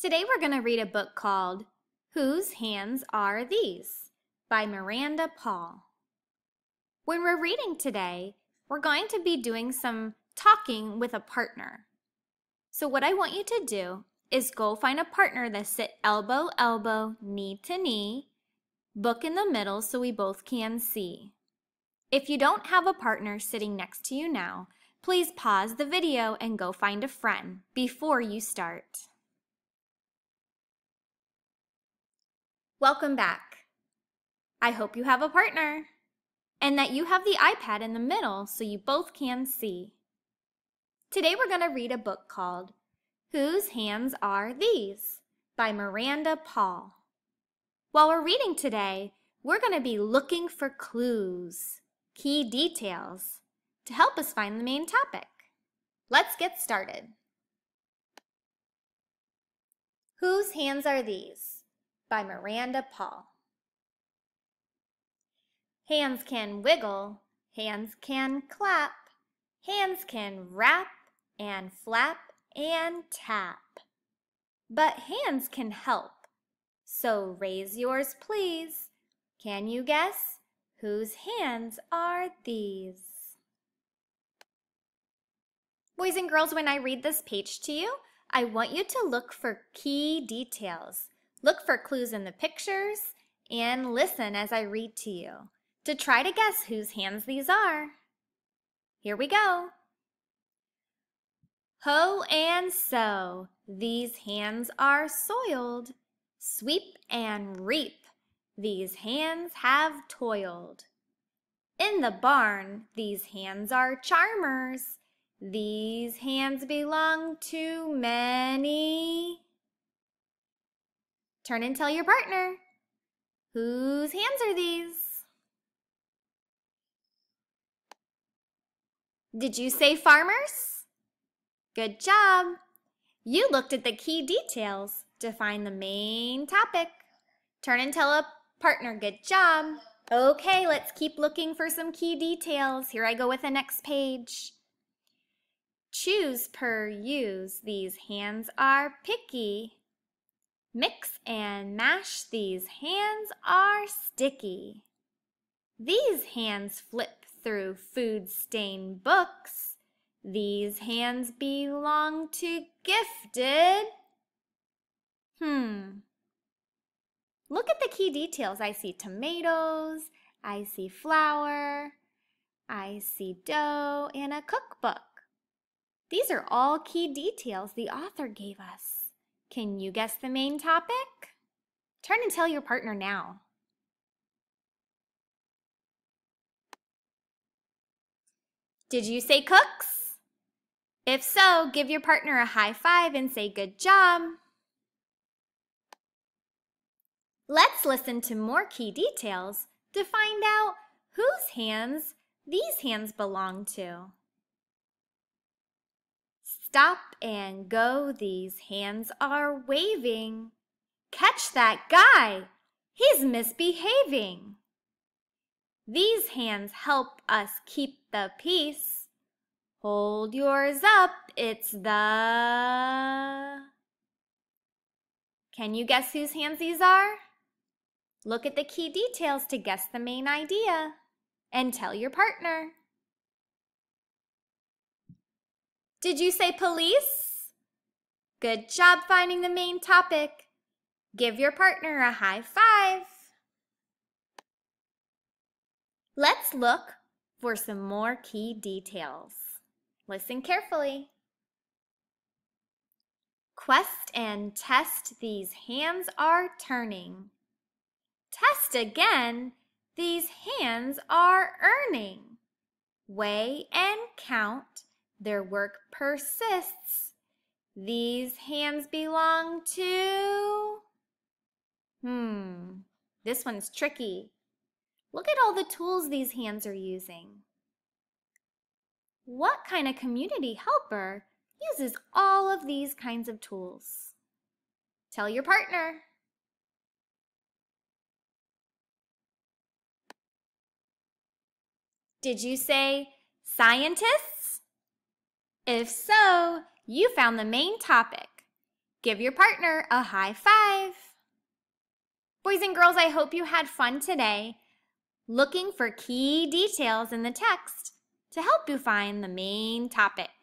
Today we're going to read a book called Whose Hands Are These? By Miranda Paul. When we're reading today, we're going to be doing some talking with a partner. So what I want you to do is go find a partner that sit elbow, elbow, knee to knee, book in the middle so we both can see. If you don't have a partner sitting next to you now, please pause the video and go find a friend before you start. Welcome back. I hope you have a partner and that you have the iPad in the middle so you both can see. Today we're going to read a book called Whose Hands Are These? By Miranda Paul. While we're reading today, we're going to be looking for clues, key details, to help us find the main topic. Let's get started. Whose Hands Are These? By Miranda Paul. Hands can wiggle, hands can clap, hands can rap and flap and tap. But hands can help, so raise yours please. Can you guess whose hands are these? Boys and girls, when I read this page to you, I want you to look for key details. Look for clues in the pictures and listen as I read to you to try to guess whose hands these are. Here we go. Hoe and sow, these hands are soiled. Sweep and reap, these hands have toiled. In the barn, these hands are charmers. These hands belong to many. Turn and tell your partner, whose hands are these? Did you say farmers? Good job. You looked at the key details to find the main topic. Turn and tell a partner, good job. Okay, let's keep looking for some key details. Here I go with the next page. Choose per use, these hands are picky. Mix and mash, these hands are sticky. These hands flip through food-stained books. These hands belong to gifted. Look at the key details. I see tomatoes, I see flour, I see dough, and a cookbook. These are all key details the author gave us. Can you guess the main topic? Turn and tell your partner now. Did you say cooks? If so, give your partner a high five and say good job. Let's listen to more key details to find out whose hands these hands belong to. Stop and go, these hands are waving. Catch that guy, he's misbehaving. These hands help us keep the peace. Hold yours up, it's the... Can you guess whose hands these are? Look at the key details to guess the main idea and tell your partner. Did you say police? Good job finding the main topic. Give your partner a high five. Let's look for some more key details. Listen carefully. Quest and test, these hands are turning. Test again, these hands are earning. Weigh and count, their work persists. These hands belong to... This one's tricky. Look at all the tools these hands are using. What kind of community helper uses all of these kinds of tools? Tell your partner. Did you say scientists? If so, you found the main topic. Give your partner a high five. Boys and girls, I hope you had fun today looking for key details in the text to help you find the main topic.